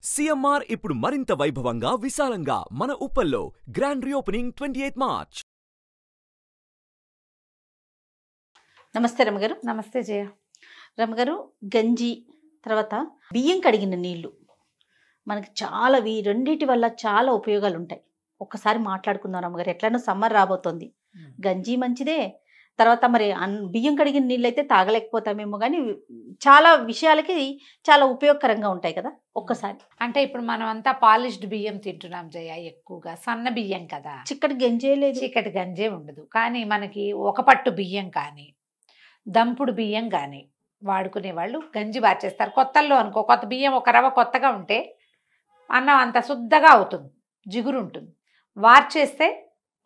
CMR ఇప్పుడు మరింత వైభవంగా విశాలంగా మన ఉప్పల్లో గ్రాండ్ రీఓపెనింగ్ 28 మార్చ్. నమస్తే రమగారు. నమస్తే జయ. రమగారు, గంజి తర్వాత బియ్యం కడిగిన నీళ్లు మనకి చాలా రెండిటి వల్ల చాలా ఉపయోగాలు ఉంటాయి. ఒక్కసారి మాట్లాడుకుందాం రమగారు. ఎట్లనో సమ్మర్ రాబోతోంది, గంజి మంచిదే, తర్వాత మరి బియ్యం కడిగిన నీళ్ళు అయితే తాగలేకపోతామేమో, కానీ చాలా విషయాలకి చాలా ఉపయోగకరంగా ఉంటాయి కదా. ఒక్కసారి అంటే ఇప్పుడు మనం అంతా పాలిష్డ్ బియ్యం తింటున్నాం జయ, ఎక్కువగా సన్న బియ్యం కదా, చిక్కటి గంజే లేదు, చిక్కటి గంజే ఉండదు. కానీ మనకి ఒక పట్టు బియ్యం కానీ దంపుడు బియ్యం కానీ వాడుకునే వాళ్ళు గంజి వార్చేస్తారు. కొత్తల్లో అనుకో, కొత్త బియ్యం ఒక రవ్వ కొత్తగా ఉంటే అన్నం అంత శుద్ధగా అవుతుంది, జిగురు ఉంటుంది. వార్చేస్తే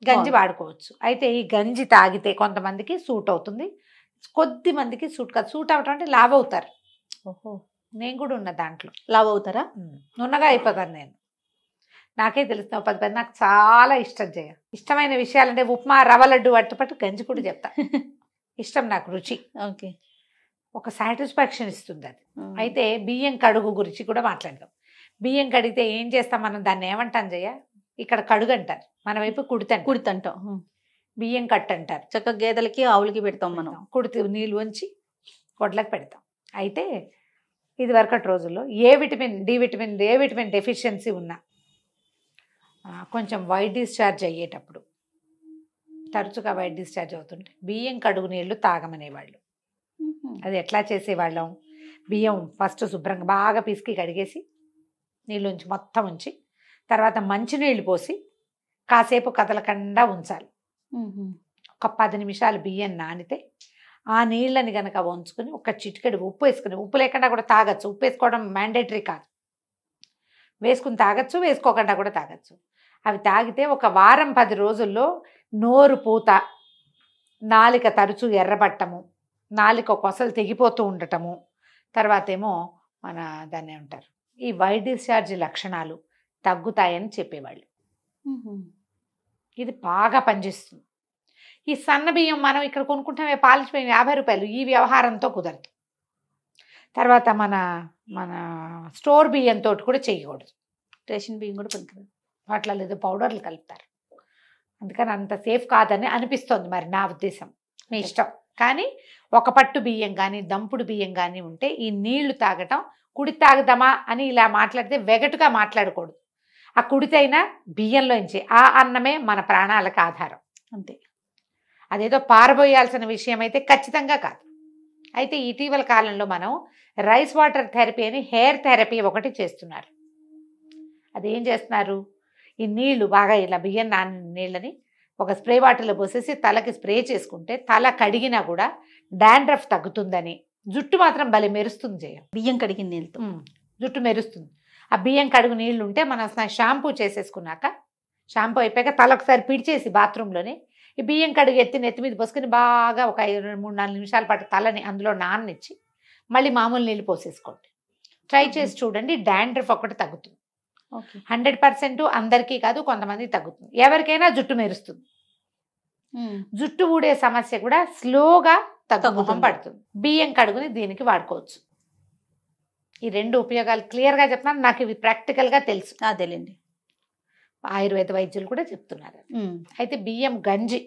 గంజి వాడుకోవచ్చు. అయితే ఈ గంజి తాగితే కొంతమందికి సూట్ అవుతుంది, కొద్ది మందికి సూట్ కాదు. సూట్ అవటం అంటే లావ్ అవుతారు. ఓహో, నేను కూడా ఉన్న దాంట్లో. లావ్ అవుతారా? నున్నగా అయిపోతాను నేను, నాకే తెలుస్తావు. 10 నాకు చాలా ఇష్టం జయ. ఇష్టమైన విషయాలంటే ఉప్మా, రవ్వ లడ్డు, వాటితో గంజి కూడా చెప్తా. ఇష్టం నాకు, రుచి. ఓకే, ఒక సాటిస్ఫాక్షన్ ఇస్తుంది అది. అయితే బియ్యం కడుగు గురించి కూడా మాట్లాడదాం. బియ్యం కడిగితే ఏం చేస్తాం మనం, దాన్ని ఏమంటాం జయ? ఇక్కడ కడుగు అంటారు, మన వైపు కుడితంటాం. బియ్యం కట్టు అంటారు. చక్కగా గేదెలకి ఆవులకి పెడతాం మనం. కుడితి నీళ్ళు వంచి గొడ్లకు పెడతాం. అయితే ఇది వరకటి రోజుల్లో ఏ విటమిన్ డెఫిషియన్సీ ఉన్నా కొంచెం వైట్ డిశ్చార్జ్ అయ్యేటప్పుడు, తరచుగా వైట్ డిశ్చార్జ్ అవుతుంటే బియ్యం కడుగు నీళ్లు తాగమనేవాళ్ళు. అది ఎట్లా చేసేవాళ్ళం? బియ్యం ఫస్ట్ శుభ్రంగా బాగా పిసికి కడిగేసి నీళ్ళు ఉంచి మొత్తం ఉంచి, తర్వాత మంచినీళ్ళు పోసి కాసేపు కదలకుండా ఉంచాలి. ఒక 10 నిమిషాలు బియ్యం నానితే ఆ నీళ్ళని కనుక వంచుకొని ఒక చిటికెడు ఉప్పు వేసుకుని, ఉప్పు లేకుండా కూడా తాగొచ్చు, ఉప్పు వేసుకోవడం మ్యాండేటరీ కాదు, వేసుకుని తాగొచ్చు, వేసుకోకుండా కూడా తాగొచ్చు. అవి తాగితే ఒక వారం 10 రోజుల్లో నోరు పూత, నాలిక తరచూ ఎర్రబట్టము, నాలిక కొసలు తెగిపోతూ ఉండటము, తర్వాత ఏమో మన దాన్ని ఏమంటారు, ఈ వైట్ డిశ్చార్జ్ లక్షణాలు తగ్గుతాయని చెప్పేవాళ్ళు. ఇది బాగా పనిచేస్తుంది. ఈ సన్న బియ్యం మనం ఇక్కడ కొనుక్కుంటామే పాలిచ్చిపోయిన 50 రూపాయలు, ఈ వ్యవహారంతో కుదరదు. తర్వాత మన మన స్టోర్ బియ్యంతో కూడా చేయకూడదు. రేషన్ బియ్యం కూడా పనికిరాదు, వాటిలో ఏదో పౌడర్లు కలుపుతారు, అందుకని అంత సేఫ్ కాదని అనిపిస్తుంది. మరి నా ఉద్దేశం, మీ ఇష్టం. కానీ ఒక పట్టు బియ్యం కానీ దంపుడు బియ్యం కానీ ఉంటే ఈ నీళ్లు తాగటం, కుడి తాగుదామా అని ఇలా మాట్లాడితే వెగటుగా మాట్లాడకూడదు. ఆ కుడితైనా బియ్యంలోంచి ఆ అన్నమే మన ప్రాణాలకు ఆధారం, అంతే. అదేదో పారబోయాల్సిన విషయం అయితే ఖచ్చితంగా కాదు. అయితే ఇటీవల కాలంలో మనం రైస్ వాటర్ థెరపీ అని హెయిర్ థెరపీ ఒకటి చేస్తున్నారు. అదేం చేస్తున్నారు, ఈ నీళ్లు బాగా ఇలా బియ్యం నాని నీళ్ళని ఒక స్ప్రే బాటిల్లో పోసేసి తలకి స్ప్రే చేసుకుంటే తల కడిగినా కూడా డాండ్రఫ్ తగ్గుతుందని, జుట్టు మాత్రం భలే మెరుస్తుంది జయ. బియ్యం కడిగిన నీళ్ళతో జుట్టు మెరుస్తుంది. ఆ బియ్యం కడుగు నీళ్ళు ఉంటే మనం షాంపూ చేసేసుకున్నాక, షాంపూ అయిపోయాక తల ఒకసారి పిడిచేసి బాత్రూంలోనే ఈ బియ్యం కడుగు నెత్తి మీద పోసుకొని బాగా ఒక 3-4 నిమిషాల పాటు తలని అందులో నాననిచ్చి మళ్ళీ మామూలు నీళ్ళు పోసేసుకోండి. ట్రై చేసి చూడండి, డాండ్రఫ్ ఒకటి తగ్గుతుంది. 100% అందరికీ కాదు, కొంతమంది తగ్గుతుంది. ఎవరికైనా జుట్టు మెరుస్తుంది. జుట్టు ఊడే సమస్య కూడా స్లోగా తగ్గుముఖం పడుతుంది. బియ్యం కడుగుని దీనికి వాడుకోవచ్చు. ఈ 2 ఉపయోగాలు క్లియర్గా చెప్తున్నాను, నాకు ఇవి ప్రాక్టికల్గా తెలుసు. అదేలేండి, ఆయుర్వేద వైద్యులు కూడా చెప్తున్నారు. అయితే బియ్యం గంజి,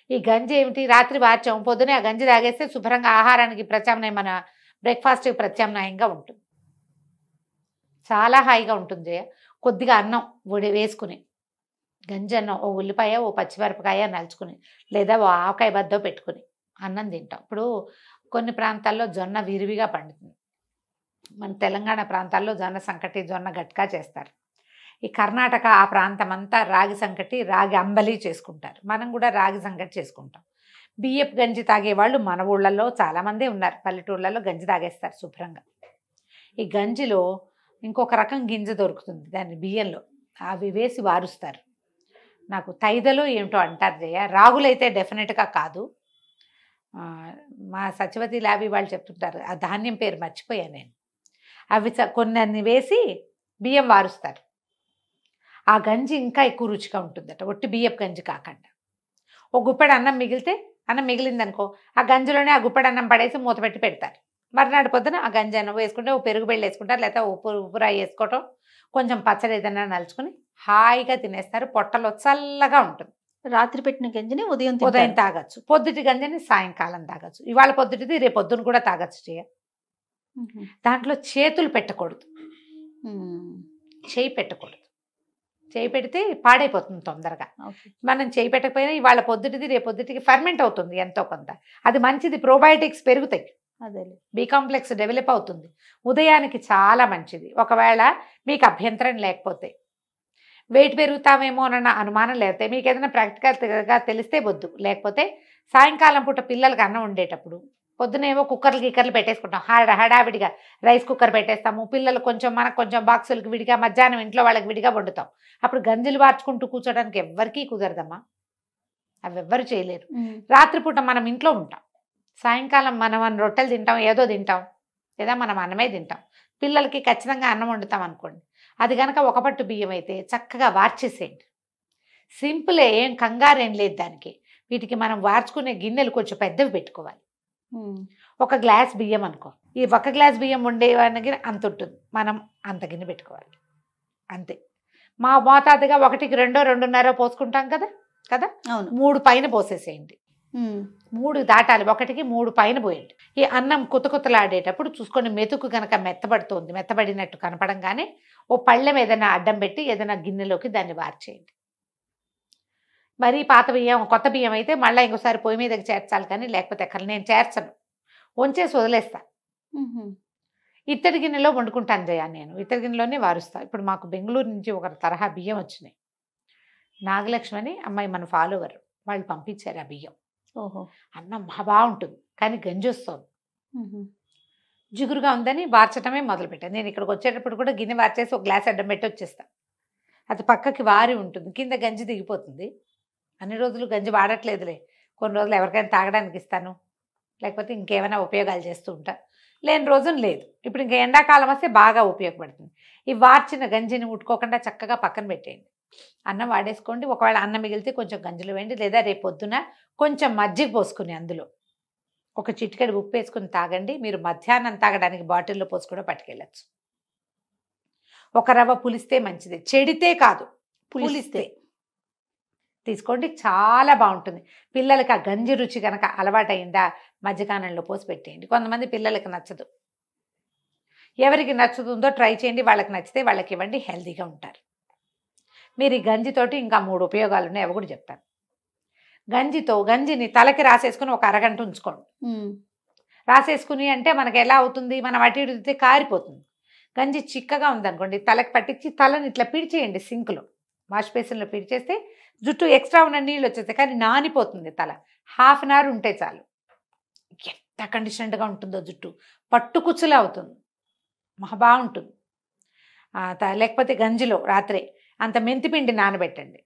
ఈ గంజి ఏమిటి, రాత్రి వార్చాం, పొద్దునే ఆ గంజి తాగేస్తే శుభ్రంగా ఆహారానికి ప్రత్యామ్నాయం, మన బ్రేక్ఫాస్ట్కి ప్రత్యామ్నాయంగా ఉంటుంది. చాలా హాయిగా ఉంటుంది. కొద్దిగా అన్నం వేసుకుని గంజి అన్నం, ఓ ఉల్లిపాయ, ఓ పచ్చిమిరపకాయ నలుచుకుని, లేదా ఓ ఆవకాయ బద్దో పెట్టుకుని అన్నం తింటాం. ఇప్పుడు కొన్ని ప్రాంతాల్లో జొన్న విరివిగా పండుతుంది. మన తెలంగాణ ప్రాంతాల్లో జొన్న సంకటి, జొన్న గట్కా చేస్తారు. ఈ కర్ణాటక ఆ ప్రాంతం అంతా రాగి సంకటి, రాగి అంబలి చేసుకుంటారు. మనం కూడా రాగి సంకటి చేసుకుంటాం. బియ్యపు గంజి తాగేవాళ్ళు మన ఊళ్ళల్లో చాలామంది ఉన్నారు. పల్లెటూళ్ళలో గంజి తాగేస్తారు శుభ్రంగా. ఈ గంజిలో ఇంకొక రకం గింజ దొరుకుతుంది, దాన్ని బియ్యంలో అవి వేసి వారుస్తారు. నాకు తైదలో ఏమిటో అంటారు జయ, రాగులైతే డెఫినెట్గా కాదు. మా సచివతి ల్యాబీ వాళ్ళు చెప్తుంటారు, ఆ ధాన్యం పేరు మర్చిపోయాను నేను. అవి కొన్ని వేసి బియ్యం వారుస్తారు. ఆ గంజి ఇంకా ఎక్కువ రుచిగా ఉంటుందట, ఒట్టి బియ్యపు గంజి కాకుండా. ఒక గుప్పెడు అన్నం మిగిలితే, అన్నం మిగిలిందనుకో, ఆ గంజిలోనే ఆ గుప్పెడు అన్నం పడేసి మూత పెట్టి పెడతారు. మర్నాడు పొద్దున ఆ గంజి అన్నం వేసుకుంటే ఓ పెరుగు బెళ్ళి వేసుకుంటారు, లేకపోతే ఉప్పు రాయి వేసుకోవటం, కొంచెం పచ్చడి ఏదైనా నలుచుకుని హాయిగా తినేస్తారు. పొట్టలో చల్లగా ఉంటుంది. రాత్రి పెట్టిన గంజిని ఉదయం ఉదయం తాగొచ్చు, పొద్దుటి గంజిని సాయంకాలం తాగొచ్చు, ఇవాళ పొద్దుటిది రేపు పొద్దున కూడా తాగొచ్చు. దాంట్లో చేతులు పెట్టకూడదు, చేయి పెట్టకూడదు. చేయి పెడితే పాడైపోతుంది తొందరగా. మనం చేయి పెట్టకపోయినా ఇవాళ పొద్దుటిది రేపు పొద్దుటికి ఫర్మెంట్ అవుతుంది ఎంతో కొంత, అది మంచిది. ప్రోబయోటిక్స్ పెరుగుతాయి, అదే బి కాంప్లెక్స్ డెవలప్ అవుతుంది. ఉదయానికి చాలా మంచిది. ఒకవేళ మీకు అభ్యంతరం లేకపోతే, వెయిట్ పెరుగుతామేమో అన్న అనుమానం లేకపోతే, మీకు ఏదైనా ప్రాక్టికల్గా తెలిస్తే వద్దు, లేకపోతే సాయంకాలం పూట పిల్లలకి అన్నం ఉండేటప్పుడు పొద్దునేమో గిక్కర్లు పెట్టేసుకుంటాం, హడావిడిగా రైస్ కుక్కర్ పెట్టేస్తాము. పిల్లలు కొంచెం మనకు కొంచెం బాక్సులకు విడిగా, మధ్యాహ్నం ఇంట్లో వాళ్ళకి విడిగా వండుతాం. అప్పుడు గంజులు వార్చుకుంటూ కూర్చోడానికి ఎవ్వరికీ కుదరదమ్మా, అవి ఎవ్వరు చేయలేరు. రాత్రిపూట మనం ఇంట్లో ఉంటాం, సాయంకాలం మనం రొట్టెలు తింటాం, ఏదో తింటాం, లేదా మనం అన్నమే తింటాం. పిల్లలకి ఖచ్చితంగా అన్నం వండుతాం అనుకోండి, అది కనుక ఒక పట్టు బియ్యం అయితే చక్కగా వార్చేసేయండి. సింపులే, ఏం కంగారేం లేదు దానికి. వీటికి మనం వార్చుకునే గిన్నెలు కొంచెం పెద్దవి పెట్టుకోవాలి. ఒక గ్లాస్ బియ్యం అనుకో, ఈ ఒక గ్లాస్ బియ్యం వండేవానికి అంత ఉంటుంది, మనం అంత గిన్నె పెట్టుకోవాలి అంతే. మా మోతాదుగా 1కి 2, 2.5 పోసుకుంటాం కదా కదా, 3 పైన పోసేసేయండి. 3 దాటాలి, 1కి 3 పైన పోయండి. ఈ అన్నం కుతకుతలాడేటప్పుడు చూసుకొని మెతుకు కనుక మెత్తబడుతుంది, మెత్తబడినట్టు కనపడంగానే ఓ పళ్ళెం ఏదైనా అడ్డం పెట్టి ఏదైనా గిన్నెలోకి దాన్ని వార్చేయండి. మరి పాత బియ్యం కొత్త బియ్యం అయితే మళ్ళీ ఇంకోసారి పొయ్యి మీదకి చేర్చాలి, కానీ లేకపోతే ఎక్కడ నేను చేర్చను, వంచేసి వదిలేస్తా. ఇత్తడి గిన్నెలో వండుకుంటాను జయ, నేను ఇత్తడి గిన్నెలోనే వారుస్తాను. ఇప్పుడు మాకు బెంగళూరు నుంచి ఒక తరహా బియ్యం వచ్చినాయి, నాగలక్ష్మి అని అమ్మాయి మన ఫాలోవర్, వాళ్ళు పంపించారు ఆ బియ్యం. అన్నం మహా బాగుంటుంది, కానీ గంజి వస్తుంది, జిగురుగా ఉందని వార్చటమే మొదలుపెట్టాను. నేను ఇక్కడికి వచ్చేటప్పుడు కూడా గిన్నె వార్చేసి ఒక గ్లాస్ అడ్డం పెట్టి వచ్చేస్తాను. అది పక్కకి వారి ఉంటుంది, కింద గంజి దిగిపోతుంది. అన్ని రోజులు గంజి వాడట్లేదులే, కొన్ని రోజులు ఎవరికైనా తాగడానికి ఇస్తాను, లేకపోతే ఇంకేమైనా ఉపయోగాలు చేస్తూ ఉంటా, లేని రోజులు లేదు. ఇప్పుడు ఇంకా ఎండాకాలం వస్తే బాగా ఉపయోగపడుతుంది. ఈ వార్చిన గంజిని ఉట్టుకోకుండా చక్కగా పక్కన పెట్టేయండి. అన్నం వాడేసుకోండి, ఒకవేళ అన్నం మిగిలితే కొంచెం గంజిలో వేయండి, లేదా రేపు పొద్దున కొంచెం మజ్జిగ పోసుకుని అందులో ఒక చిటికెడు ఉప్పు వేసుకుని తాగండి. మీరు మధ్యాహ్నం తాగడానికి బాటిల్లో పోసి కూడా పట్టుకెళ్ళచ్చు. ఒక రవ్వ పులిస్తే మంచిది, చెడితే కాదు, పులిస్తే తీసుకోండి, చాలా బాగుంటుంది. పిల్లలకి ఆ గంజి రుచి కనుక అలవాటైందా మధ్యకాలంలో పోసి పెట్టేయండి. కొంతమంది పిల్లలకి నచ్చదు, ఎవరికి నచ్చుతుందో ట్రై చేయండి, వాళ్ళకి నచ్చితే వాళ్ళకి ఇవ్వండి, హెల్తీగా ఉంటారు. మీరు ఈ గంజితోటి ఇంకా 3 ఉపయోగాలు ఉన్నాయి, అవి కూడా చెప్తాను. గంజిని తలకి రాసేసుకుని ఒక అరగంట ఉంచుకోండి. రాసేసుకుని అంటే మనకి ఎలా అవుతుంది, మనం అటు ఇటు కారిపోతుంది. గంజి చిక్కగా ఉందనుకోండి, తలకి పట్టించి తలని ఇట్లా పిడిచేయండి, సింక్లో వాష్ బేసిన్లో పిడిచేస్తే జుట్టు ఎక్స్ట్రా ఉన్న నీళ్ళు వచ్చేస్తాయి, కానీ నానిపోతుంది తల. ½ అన్ అవర్ ఉంటే చాలు, ఎంత కండిషన్డ్గా ఉంటుందో జుట్టు, పట్టుకుచ్చులా అవుతుంది, మహా బాగుంటుంది. లేకపోతే గంజిలో రాత్రే అంత మెంతిపిండి నానబెట్టండి,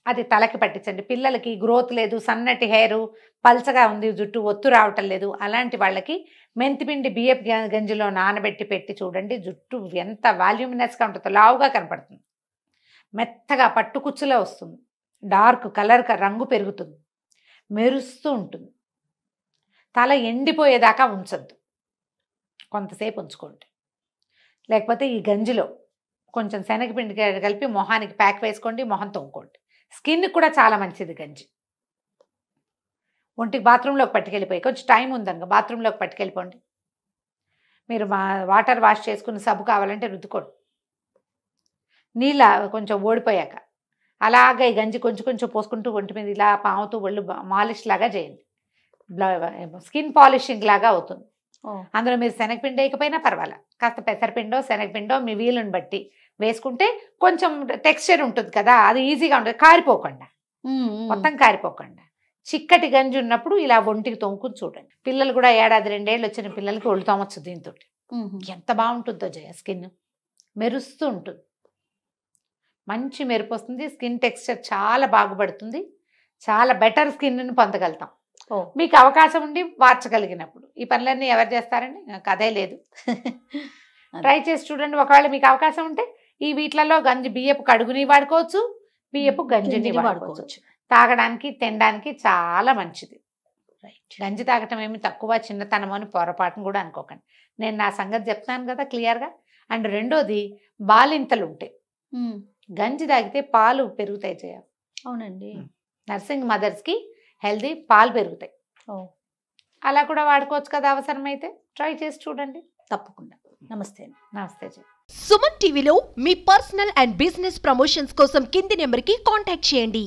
అది తలకి పట్టించండి. పిల్లలకి గ్రోత్ లేదు, సన్నటి హెయిర్, పల్చగా ఉంది జుట్టు, ఒత్తు రావటం లేదు, అలాంటి వాళ్ళకి మెంతిపిండి బియ్యపు గంజిలో నానబెట్టి పెట్టి చూడండి, జుట్టు ఎంత వాల్యూమినస్గా ఉంటుందో, లావుగా కనపడుతుంది, మెత్తగా పట్టుకుచ్చులా వస్తుంది, డార్క్ కలర్ రంగు పెరుగుతుంది, మెరుస్తూ ఉంటుంది. తల ఎండిపోయేదాకా ఉంచద్దు, కొంతసేపు ఉంచుకోండి. లేకపోతే ఈ గంజిలో కొంచెం శనగపిండి కలిపి మొహానికి ప్యాక్ వేసుకోండి, మొహం తొంగుకోండి. స్కిన్కి కూడా చాలా మంచిది గంజి. ఒంటికి బాత్రూంలోకి పట్టుకెళ్ళిపోయి, కొంచెం టైం ఉందనుకో బాత్రూంలోకి పట్టుకెళ్ళిపోండి. మీరు వాటర్ వాష్ చేసుకుని సబ్బు కావాలంటే రుద్దుకోండి, నీళ్ళ కొంచెం ఓడిపోయాక అలాగా ఈ గంజి కొంచెం కొంచెం పోసుకుంటూ ఒంటి మీద ఇలా పాముతూ ఒళ్ళు మాలిష్ లాగా చేయండి, స్కిన్ పాలిషింగ్ లాగా అవుతుంది. అందులో మీరు శనగపిండి వేయకపోయినా పర్వాలేదు, కాస్త పెసరపిండో శనగపిండో మీ వీలుని బట్టి వేసుకుంటే కొంచెం టెక్స్చర్ ఉంటుంది కదా, అది ఈజీగా ఉంటుంది, కారిపోకుండా, మొత్తం కారిపోకుండా. చిక్కటి గంజి ఉన్నప్పుడు ఇలా ఒంటికి తొంగుకుని చూడండి. పిల్లలు కూడా 1-2 ఏళ్ళు వచ్చిన పిల్లలకి ఒళ్ళు తోమొచ్చు దీంతో, ఎంత బాగుంటుందో జయ. స్కిన్ మెరుస్తూ ఉంటుంది, మంచి మెరుపు వస్తుంది, స్కిన్ టెక్స్చర్ చాలా బాగుపడుతుంది, చాలా బెటర్ స్కిన్ను పొందగలుగుతాం. మీకు అవకాశం ఉండి వార్చగలిగినప్పుడు. ఈ పనులన్నీ ఎవరు చేస్తారండి, కదే లేదు. ట్రై చేసి చూడండి, ఒకవేళ మీకు అవకాశం ఉంటే. ఈ వీటిలలో గంజి బియ్యపు కడుగుని వాడుకోవచ్చు, బియ్యపు గంజిని వాడుకోవచ్చు. తాగడానికి తినడానికి చాలా మంచిది. రైట్. గంజి తాగటం ఏమి తక్కువ చిన్నతనం అని పొరపాటును కూడా అనుకోకండి. నేను నా సంగతి చెప్తాను కదా క్లియర్గా. అండ్ రెండోది బాలింతలు ఉంటాయి, గంజి తాగితే పాలు పెరుగుతాయి చేయ. అవునండి. నర్సింగ్ మదర్స్కి హెల్దీ పాలు పెరుగుతాయి. అలా కూడా వాడుకోవచ్చు కదా, అవసరమైతే ట్రై చేసి చూడండి. తప్పకుండా. నమస్తే. నమస్తే జీ. సుమన్ టీవీలో మీ పర్సనల్ అండ్ బిజినెస్ ప్రమోషన్స్ కోసం కింది నెంబర్కి కాంటాక్ట్ చేయండి.